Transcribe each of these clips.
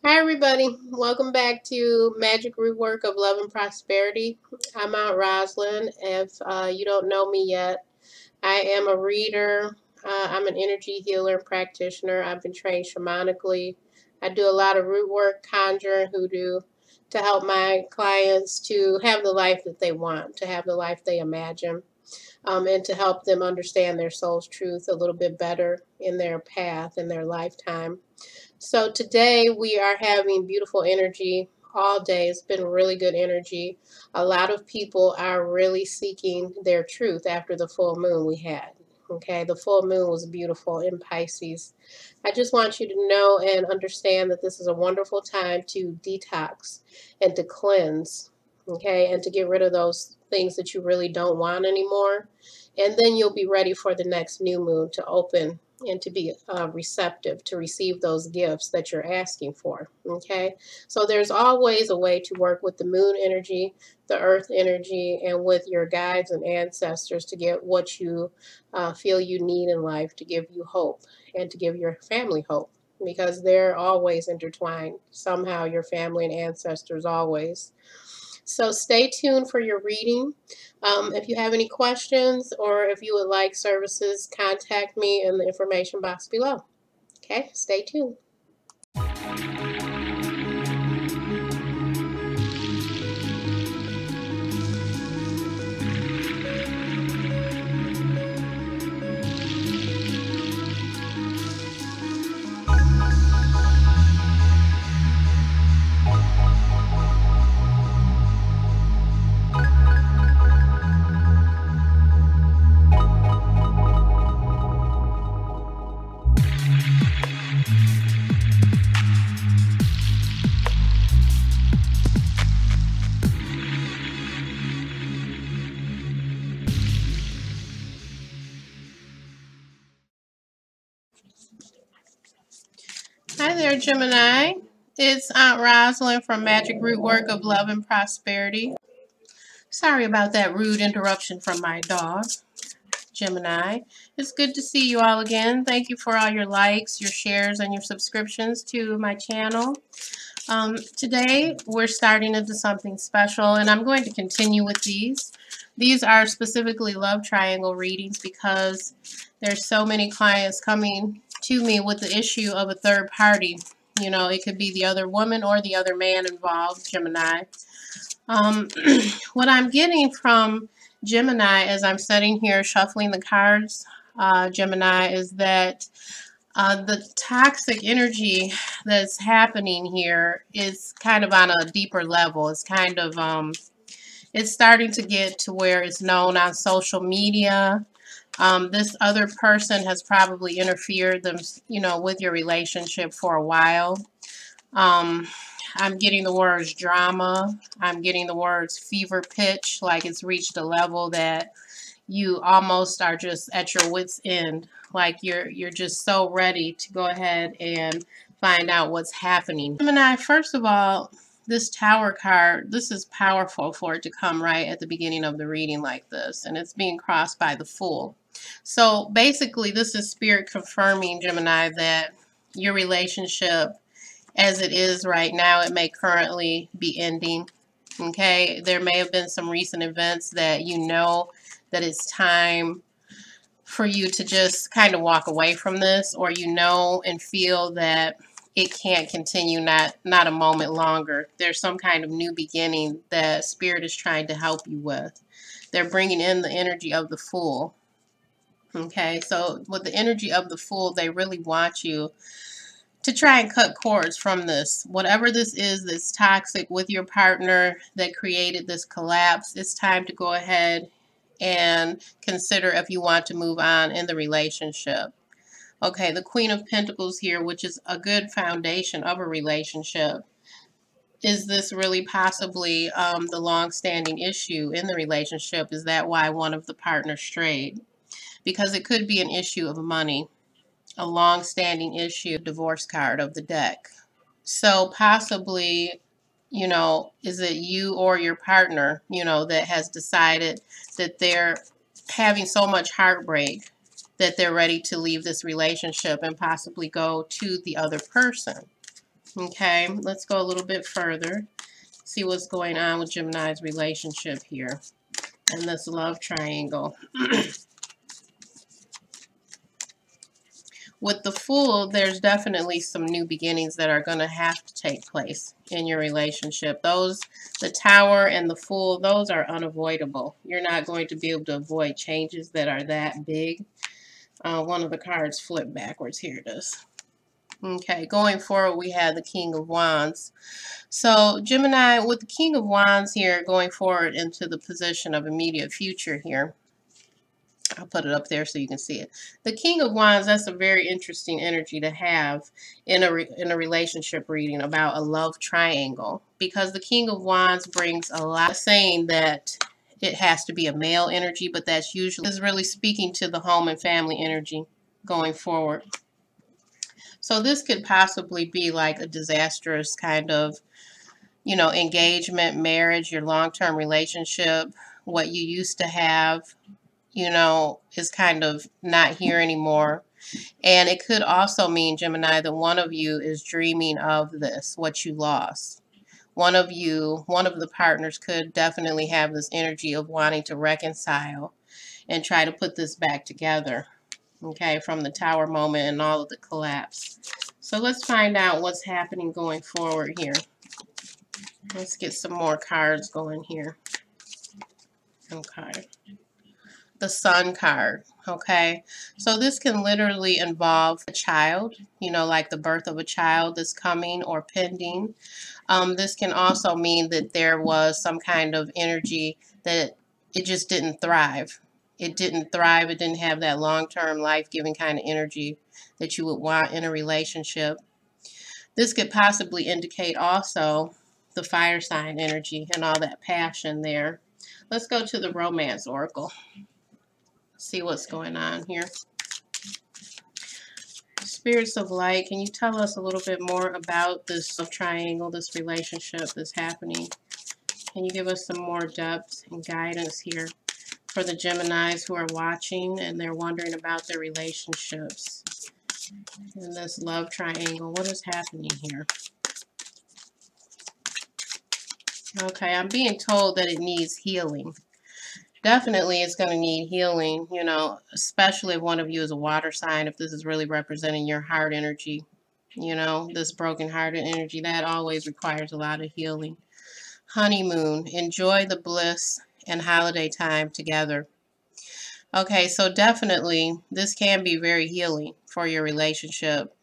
Hi, everybody. Welcome back to Magic Root Work of Love and Prosperity. I'm Aunt Rosalind. If you don't know me yet, I am a reader. I'm an energy healer and practitioner. I've been trained shamanically. I do a lot of root work, conjure, and hoodoo to help my clients to have the life that they want, to have the life they imagine, and to help them understand their soul's truth a little bit better in their path, in their lifetime. So today we are having beautiful energy all day. It's been really good energy. A lot of people are really seeking their truth after the full moon we had. Okay, the full moon was beautiful in Pisces. I just want you to know and understand that this is a wonderful time to detox and to cleanse, okay, and to get rid of those things that you really don't want anymore. And then you'll be ready for the next new moon to open and to be receptive to receive those gifts that you're asking for. Okay, so there's always a way to work with the moon energy, the earth energy, and with your guides and ancestors to get what you feel you need in life to give you hope and to give your family hope, because they're always intertwined somehow, your family and ancestors always. So stay tuned for your reading. If you have any questions or if you would like services, contact me in the information box below. Okay, stay tuned. Hi there, Gemini. It's Aunt Rosalind from Magic Root Work of Love and Prosperity. Sorry about that rude interruption from my dog, Gemini. It's good to see you all again. Thank you for all your likes, your shares, and your subscriptions to my channel. Today, we're starting into something special, and I'm going to continue with these. These are specifically love triangle readings because there's so many clients coming to me with the issue of a third party. You know, it could be the other woman or the other man involved, Gemini. What I'm getting from Gemini as I'm sitting here shuffling the cards, Gemini, is that the toxic energy that's happening here is kind of on a deeper level. It's kind of, it's starting to get to where it's known on social media. This other person has probably interfered them, with your relationship for a while. I'm getting the words drama. I'm getting the words fever pitch, like it's reached a level that you almost are just at your wit's end. Like you're just so ready to go ahead and find out what's happening. Gemini, first of all, this Tower card, this is powerful for it to come right at the beginning of the reading like this, and it's being crossed by the Fool. So basically, this is Spirit confirming, Gemini, that your relationship as it is right now, it may currently be ending. Okay, there may have been some recent events that you know that it's time for you to just kind of walk away from this, or you know and feel that it can't continue not a moment longer. There's some kind of new beginning that Spirit is trying to help you with. They're bringing in the energy of the Fool. Okay, so with the energy of the Fool, they really want you to try and cut cords from this. Whatever this is that's toxic with your partner that created this collapse, it's time to go ahead and consider if you want to move on in the relationship. Okay, the Queen of Pentacles here, which is a good foundation of a relationship. Is this really possibly the long-standing issue in the relationship? Is that why one of the partners strayed? Because it could be an issue of money, a long-standing issue, divorce card of the deck. So possibly, is it you or your partner, that has decided that they're having so much heartbreak that they're ready to leave this relationship and possibly go to the other person. Okay, let's go a little bit further. See what's going on with Gemini's relationship here and this love triangle. With the Fool, there's definitely some new beginnings that are going to have to take place in your relationship. The Tower and the Fool, those are unavoidable. You're not going to be able to avoid changes that are that big. One of the cards flipped backwards. Here it is. Okay, going forward, we have the King of Wands. So, Gemini, with the King of Wands here, going forward into the position of immediate future here, I'll put it up there so you can see it. The King of Wands, that's a very interesting energy to have in a relationship reading about a love triangle, because the King of Wands brings a lot, saying that it has to be a male energy, but that's usually is really speaking to the home and family energy going forward. So this could possibly be like a disastrous kind of, engagement, marriage, your long-term relationship, what you used to have, is kind of not here anymore. And it could also mean, Gemini, that one of you is dreaming of this, what you lost. One of the partners could definitely have this energy of wanting to reconcile and try to put this back together, okay, from the Tower moment and all of the collapse. So let's find out what's happening going forward here. Let's get some more cards going here. Okay. The Sun card. Okay. So this can literally involve a child, like the birth of a child that's coming or pending. This can also mean that there was some kind of energy that it just didn't thrive. It didn't thrive. It didn't have that long-term life-giving kind of energy that you would want in a relationship. This could possibly indicate also the fire sign energy and all that passion there. Let's go to the Romance Oracle. See what's going on here. Spirits of Light, can you tell us a little bit more about this love triangle, this relationship that's happening? Can you give us some more depth and guidance here for the Geminis who are watching and they're wondering about their relationships in this love triangle? What is happening here? Okay, I'm being told that it needs healing. Definitely it's going to need healing, especially if one of you is a water sign, if this is really representing your heart energy, this broken-hearted energy, that always requires a lot of healing. Honeymoon, enjoy the bliss and holiday time together. Okay, so definitely this can be very healing for your relationship.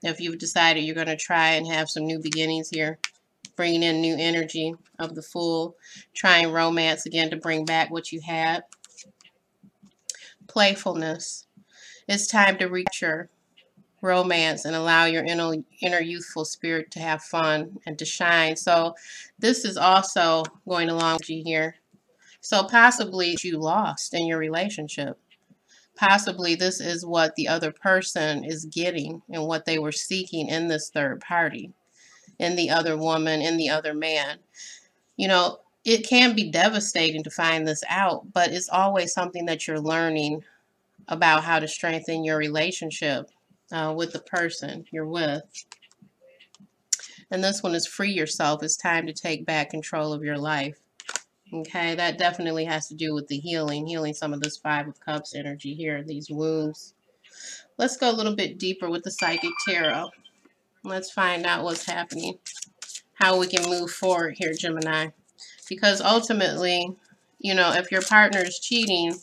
If you've decided you're going to try and have some new beginnings here, bringing in new energy of the Fool, trying romance again to bring back what you had. Playfulness. It's time to reach your romance and allow your inner youthful spirit to have fun and to shine. So this is also going along with you here. So possibly you lost in your relationship. Possibly this is what the other person is getting and what they were seeking in this third party, in the other woman, in the other man. It can be devastating to find this out, but it's always something that you're learning about how to strengthen your relationship with the person you're with. And this one is free yourself. It's time to take back control of your life. Okay, that definitely has to do with the healing some of this Five of Cups energy here, these wounds. Let's go a little bit deeper with the Psychic Tarot. Let's find out what's happening, how we can move forward here, Gemini. Because ultimately, if your partner is cheating,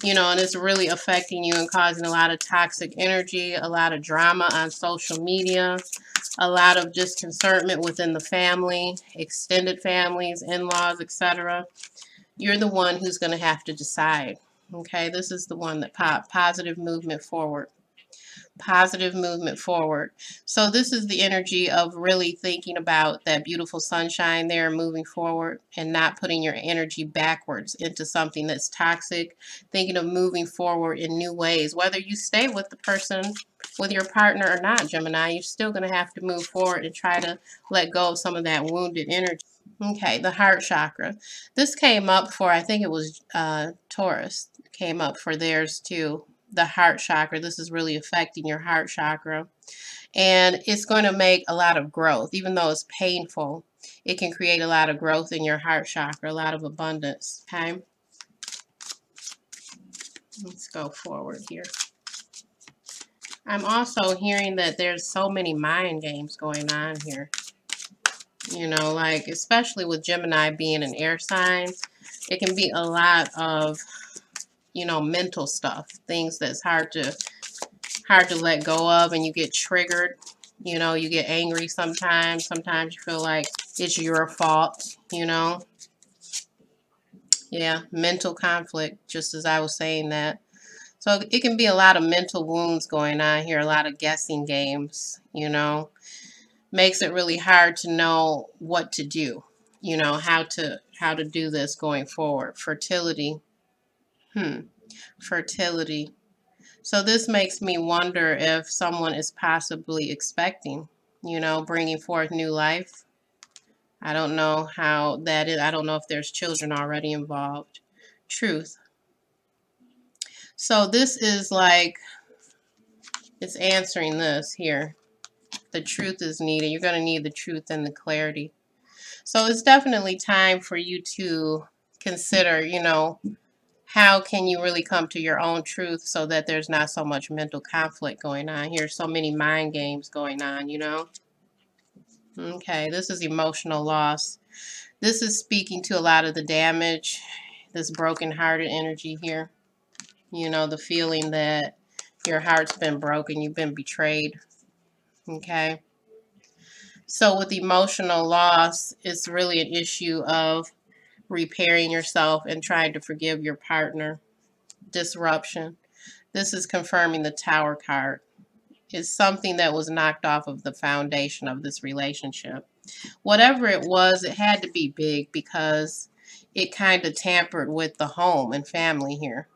and it's really affecting you and causing a lot of toxic energy, a lot of drama on social media, a lot of discontentment within the family, extended families, in-laws, etc. You're the one who's going to have to decide. Okay, this is the one that popped. Positive movement forward. Positive movement forward. So this is the energy of really thinking about that beautiful sunshine there, moving forward and not putting your energy backwards into something that's toxic. Thinking of moving forward in new ways. Whether you stay with the person, with your partner or not, Gemini, you're still going to have to move forward and try to let go of some of that wounded energy. Okay, the heart chakra. This came up for, I think it was Taurus, came up for theirs too. The heart chakra. This is really affecting your heart chakra. And it's going to make a lot of growth. Even though it's painful, it can create a lot of growth in your heart chakra, a lot of abundance. Okay, let's go forward here. I'm also hearing that there's so many mind games going on here. You know, like especially with Gemini being an air sign, it can be a lot of, you know, mental stuff, things that's hard to let go of, and you get triggered. You know, you get angry sometimes. Sometimes you feel like it's your fault, you know. Yeah, mental conflict, just as I was saying that. So it can be a lot of mental wounds going on here, a lot of guessing games, you know. Makes it really hard to know what to do, you know, how to do this going forward. Fertility. Fertility. So this makes me wonder if someone is possibly expecting, you know, bringing forth new life. I don't know how that is. I don't know if there's children already involved. Truth. So this is like, it's answering this here. The truth is needed. You're going to need the truth and the clarity. So it's definitely time for you to consider, you know, how can you really come to your own truth so that there's not so much mental conflict going on here, so many mind games going on, you know. Okay, this is emotional loss. This is speaking to a lot of the damage, this broken-hearted energy here. You know, the feeling that your heart's been broken, you've been betrayed. Okay. So with emotional loss, it's really an issue of repairing yourself and trying to forgive your partner. Disruption. This is confirming the Tower card. It's something that was knocked off of the foundation of this relationship. Whatever it was, it had to be big because it kind of tampered with the home and family here.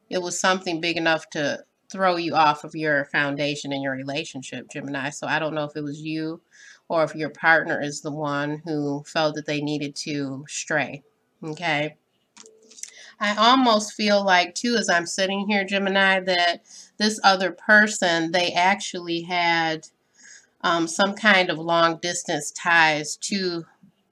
It was something big enough to throw you off of your foundation in your relationship, Gemini. So I don't know if it was you or if your partner is the one who felt that they needed to stray. Okay. I almost feel like, too, as I'm sitting here, Gemini, that this other person, they actually had some kind of long distance ties to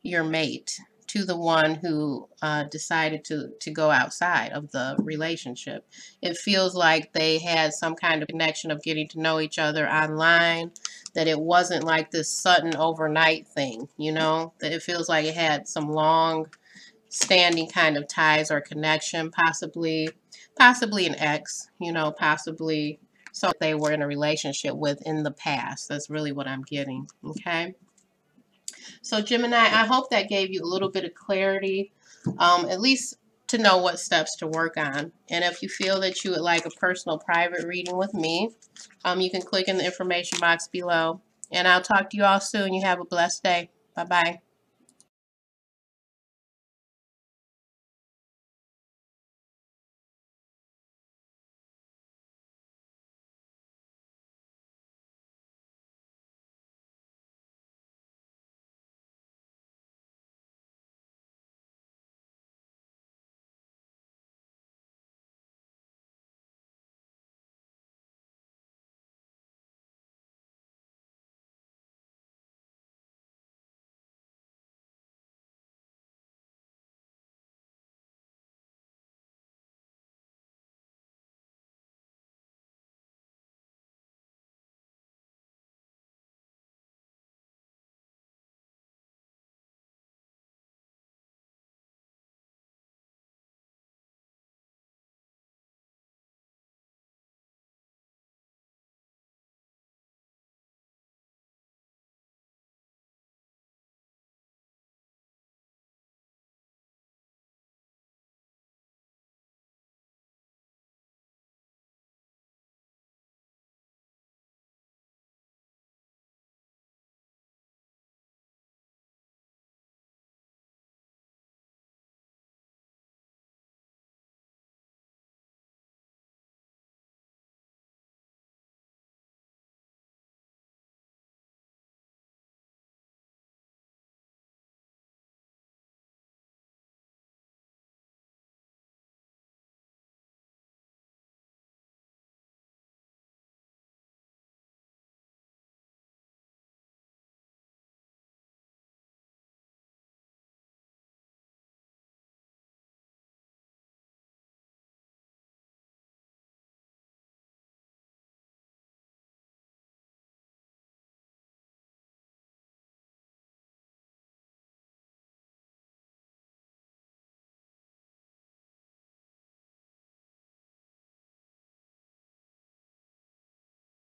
your mate, to the one who decided to go outside of the relationship. It feels like they had some kind of connection of getting to know each other online, that it wasn't like this sudden overnight thing, you know, that it feels like it had some long standing kind of ties or connection, possibly an ex, you know, possibly someone they were in a relationship with in the past. That's really what I'm getting. Okay. So Gemini, I hope that gave you a little bit of clarity, at least to know what steps to work on. And if you feel that you would like a personal private reading with me, you can click in the information box below. And I'll talk to you all soon. You have a blessed day. Bye-bye.